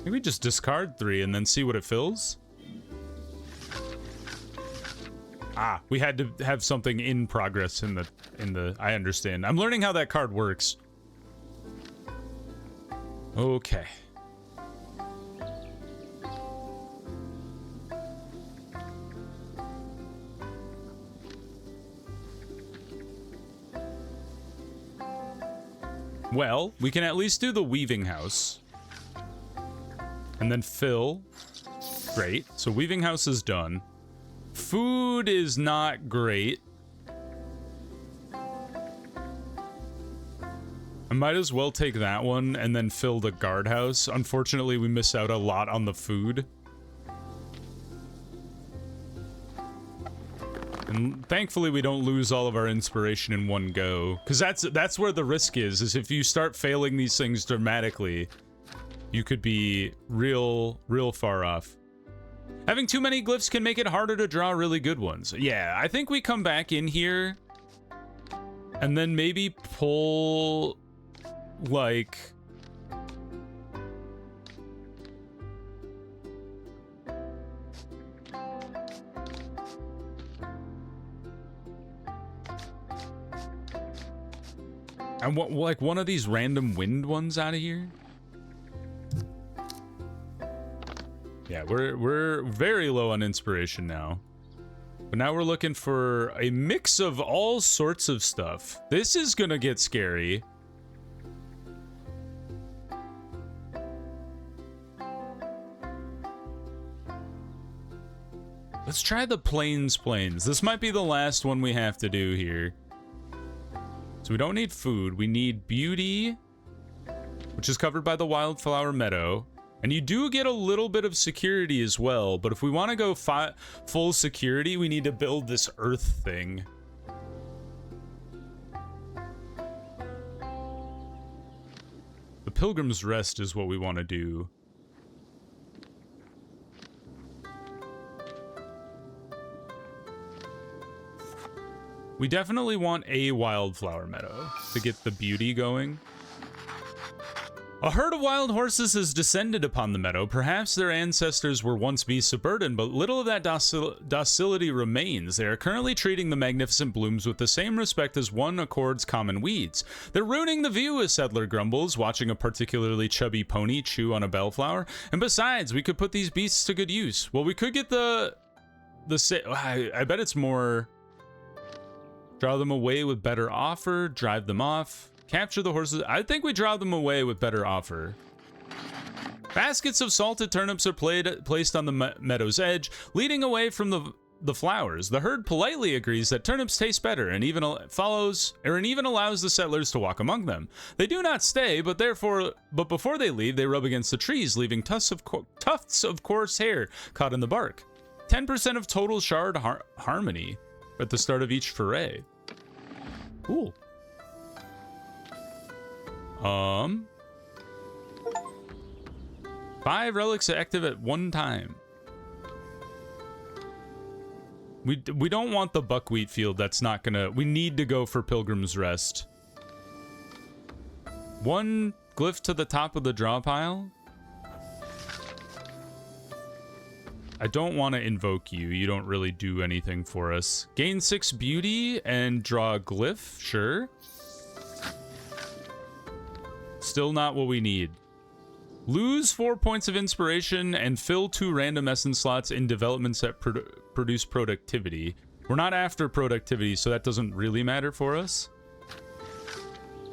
Maybe just discard 3 and then see what it fills. Ah, we had to have something in progress in the I understand. I'm learning how that card works. Okay. Well, we can at least do the weaving house. And then fill. Great. So weaving house is done. Food is not great. I might as well take that one and then fill the guardhouse. Unfortunately, we miss out a lot on the food. And thankfully, we don't lose all of our inspiration in one go. Because that's where the risk is if you start failing these things dramatically, you could be real far off. Having too many glyphs can make it harder to draw really good ones. Yeah, I think we come back in here and then maybe pull, like... And what, like one of these random wind ones out of here? Yeah, we're very low on inspiration now. But now we're looking for a mix of all sorts of stuff. This is gonna get scary. Let's try the plains. This might be the last one we have to do here. So we don't need food. We need beauty, which is covered by the wildflower meadow. And you do get a little bit of security as well. But if we want to go full security, we need to build this earth thing. The Pilgrim's Rest is what we want to do. We definitely want a wildflower meadow to get the beauty going. A herd of wild horses has descended upon the meadow. Perhaps their ancestors were once beasts of burden, but little of that docility remains. They are currently treating the magnificent blooms with the same respect as one accords common weeds. They're ruining the view, a settler grumbles, watching a particularly chubby pony chew on a bellflower. And besides, we could put these beasts to good use. Well, we could get I bet it's more... Draw them away with better offer, drive them off, capture the horses. I think we draw them away with better offer. Baskets of salted turnips are placed on the meadow's edge, leading away from the flowers. The herd politely agrees that turnips taste better and even allows the settlers to walk among them. They do not stay, but before they leave, they rub against the trees, leaving tufts of coarse hair caught in the bark. 10% of total shard harmony at the start of each foray. Cool. 5 relics active at one time. We don't want the buckwheat field. That's not gonna... We need to go for Pilgrim's Rest. 1 glyph to the top of the draw pile. I don't want to invoke you. You don't really do anything for us. Gain 6 beauty and draw a glyph. Sure. Still not what we need. Lose 4 points of inspiration and fill 2 random essence slots in developments that produce productivity. We're not after productivity, so that doesn't really matter for us.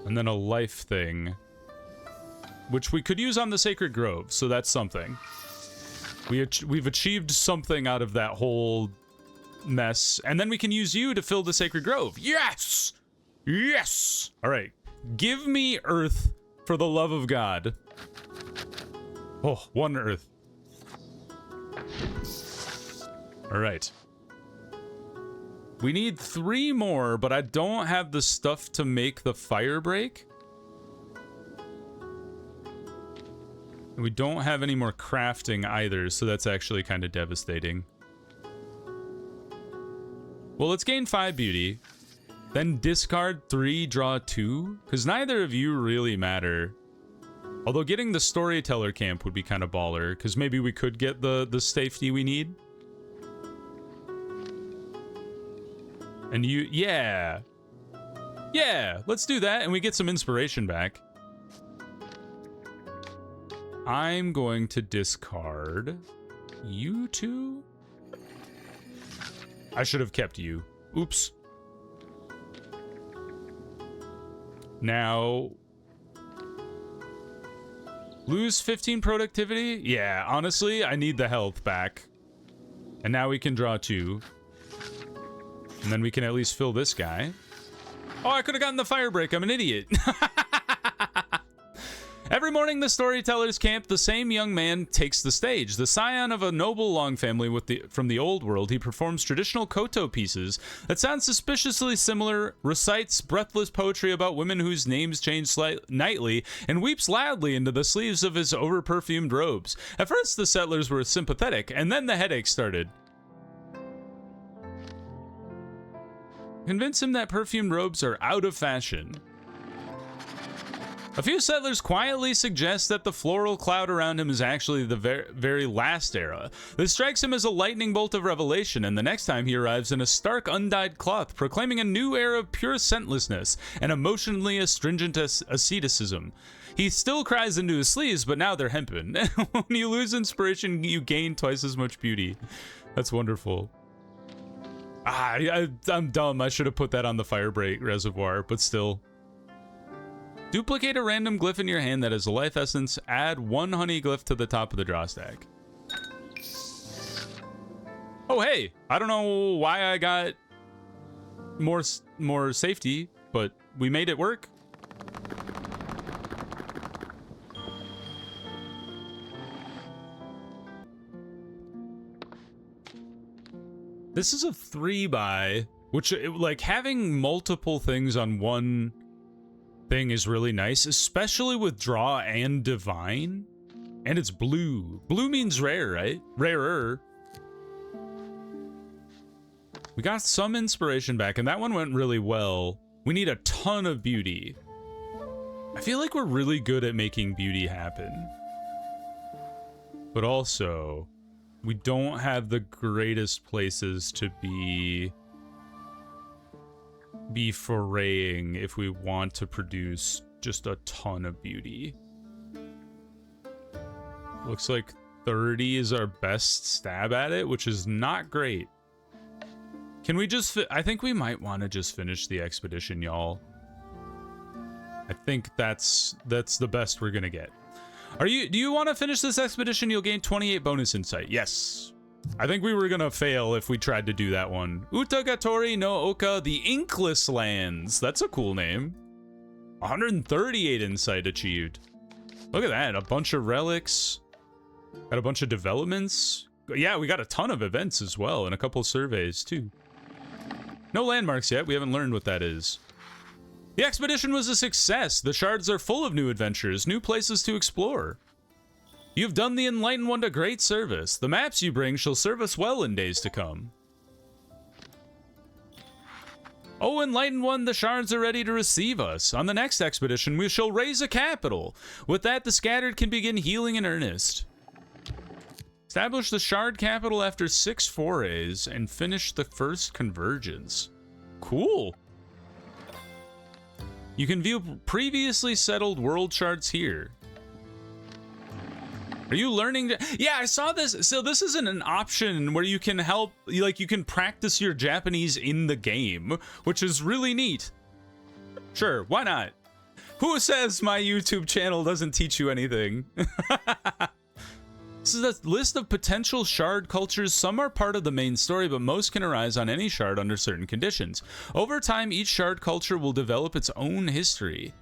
And then a life thing, which we could use on the Sacred Grove, so that's something. We've achieved something out of that whole mess, and then we can use you to fill the Sacred Grove. Yes! Yes! All right. Give me earth for the love of God. Oh, 1 earth. All right. We need 3 more, but I don't have the stuff to make the fire break. And we don't have any more crafting either, so that's actually kind of devastating. Well, let's gain 5 beauty. Then discard 3, draw 2. Because neither of you really matter. Although getting the storyteller camp would be kind of baller, because maybe we could get the safety we need. And you, yeah. Yeah, let's do that, and we get some inspiration back. I'm going to discard you 2. I should have kept you. Oops. Now, lose 15 productivity? Yeah, honestly, I need the health back. And now we can draw 2. And then we can at least fill this guy. Oh, I could have gotten the fire break. I'm an idiot. Every morning, the storytellers camp. The same young man takes the stage. The scion of a noble long family from the old world, he performs traditional koto pieces that sound suspiciously similar, recites breathless poetry about women whose names change nightly, and weeps loudly into the sleeves of his over-perfumed robes. At first, the settlers were sympathetic, and then the headache started. Convince him that perfumed robes are out of fashion. A few settlers quietly suggest that the floral cloud around him is actually the very last era. This strikes him as a lightning bolt of revelation, and the next time he arrives in a stark, undyed cloth, proclaiming a new era of pure scentlessness and emotionally astringent asceticism. He still cries into his sleeves, but now they're hempen. When you lose inspiration, you gain twice as much beauty. That's wonderful. I'm dumb. I should have put that on the firebreak reservoir, but still. Duplicate a random glyph in your hand that has a life essence. Add 1 honey glyph to the top of the draw stack. Oh, hey. I don't know why I got more safety, but we made it work. This is a 3-buy, which, like, having multiple things on one thing is really nice, especially with draw and divine. And it's blue. Blue means rare, right? Rarer. We got some inspiration back, and that one went really well. We need a ton of beauty. I feel like we're really good at making beauty happen. But also, we don't have the greatest places to be foraying if we want to produce just a ton of beauty. Looks like 30 is our best stab at it, which is not great. Can we just I think we might want to just finish the expedition, y'all. I think that's the best we're gonna get. Do you want to finish this expedition? You'll gain 28 bonus insight. Yes. I think we were gonna fail if we tried to do that one. Utagatori no Oka, the Inkless Lands. That's a cool name. 138 insight achieved. Look at that, a bunch of relics. Got a bunch of developments. Yeah, we got a ton of events as well, and a couple surveys too. No landmarks yet, we haven't learned what that is. The expedition was a success. The shards are full of new adventures, new places to explore. You've done the Enlightened One a great service. The maps you bring shall serve us well in days to come. Oh, Enlightened One, the shards are ready to receive us. On the next expedition, we shall raise a capital. With that, the scattered can begin healing in earnest. Establish the shard capital after 6 forays and finish the first convergence. Cool. You can view previously settled world shards here. Are you learning to... Yeah, I saw this. So this isn't an option where you can help, like, you can practice your Japanese in the game, which is really neat. Sure, why not? Who says my YouTube channel doesn't teach you anything? This is a list of potential shard cultures. Some are part of the main story, but most can arise on any shard under certain conditions. Over time, each shard culture will develop its own history.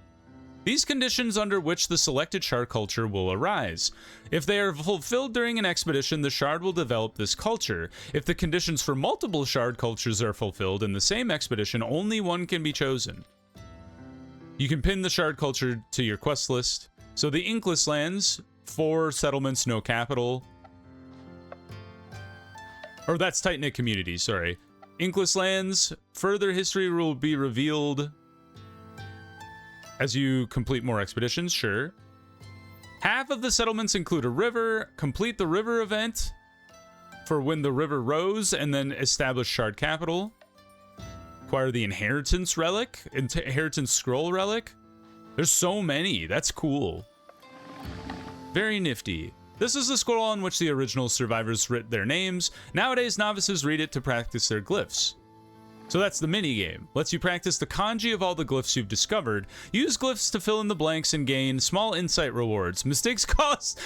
These conditions under which the selected shard culture will arise. If they are fulfilled during an expedition, the shard will develop this culture. If the conditions for multiple shard cultures are fulfilled in the same expedition, only one can be chosen. You can pin the shard culture to your quest list. So the Inkless Lands, 4 settlements, no capital. Or that's tight-knit community, sorry. Inkless Lands, further history will be revealed as you complete more expeditions, sure. Half of the settlements include a river. Complete the river event for when the river rose, and then establish shard capital. Acquire the inheritance relic, inheritance scroll relic. There's so many, that's cool. Very nifty. This is the scroll on which the original survivors writ their names. Nowadays, novices read it to practice their glyphs. So that's the minigame. Lets you practice the kanji of all the glyphs you've discovered. Use glyphs to fill in the blanks and gain small insight rewards. Mistakes cost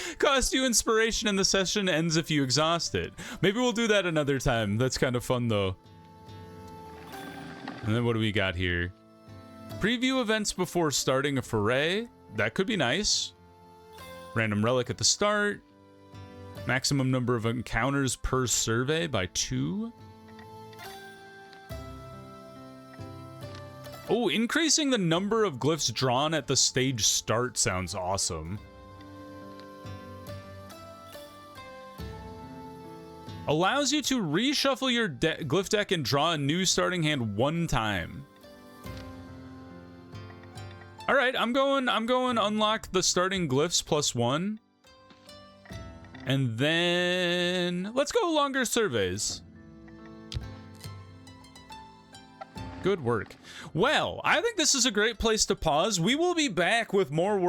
you inspiration and the session ends if you exhaust it. Maybe we'll do that another time. That's kind of fun though. And then what do we got here? Preview events before starting a foray. That could be nice. Random relic at the start. Maximum number of encounters per survey by 2. Oh, increasing the number of glyphs drawn at the stage start sounds awesome. Allows you to reshuffle your glyph deck and draw a new starting hand 1 time. All right, I'm going unlock the starting glyphs +1. And then let's go longer surveys. Good work. Well, I think this is a great place to pause. We will be back with more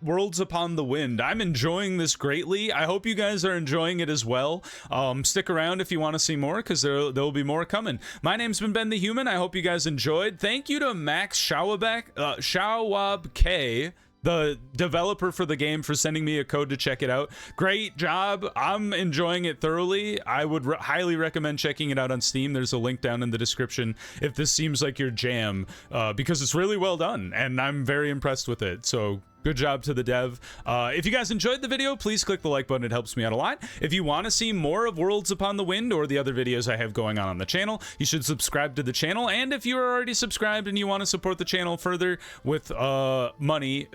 Worlds Upon the Wind. I'm enjoying this greatly. I hope you guys are enjoying it as well. Stick around if you want to see more, because there'll be more coming. My name's been Ben the Human. I hope you guys enjoyed. Thank you to Max Shawab K, the developer for the game, for sending me a code to check it out. Great job. I'm enjoying it thoroughly. I would highly recommend checking it out on Steam. There's a link down in the description if this seems like your jam, because it's really well done, and I'm very impressed with it. So good job to the dev. If you guys enjoyed the video, please click the like button. It helps me out a lot. If you want to see more of Worlds Upon the Wind or the other videos I have going on the channel, you should subscribe to the channel. And if you are already subscribed and you want to support the channel further with money,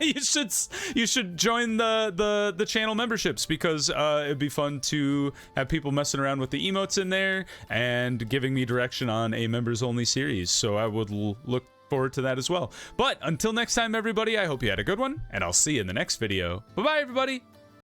you should join the channel memberships, because it'd be fun to have people messing around with the emotes in there and giving me direction on a members only series. So I would look forward to that as well. But until next time, everybody, I hope you had a good one, and I'll see you in the next video. Bye bye, everybody.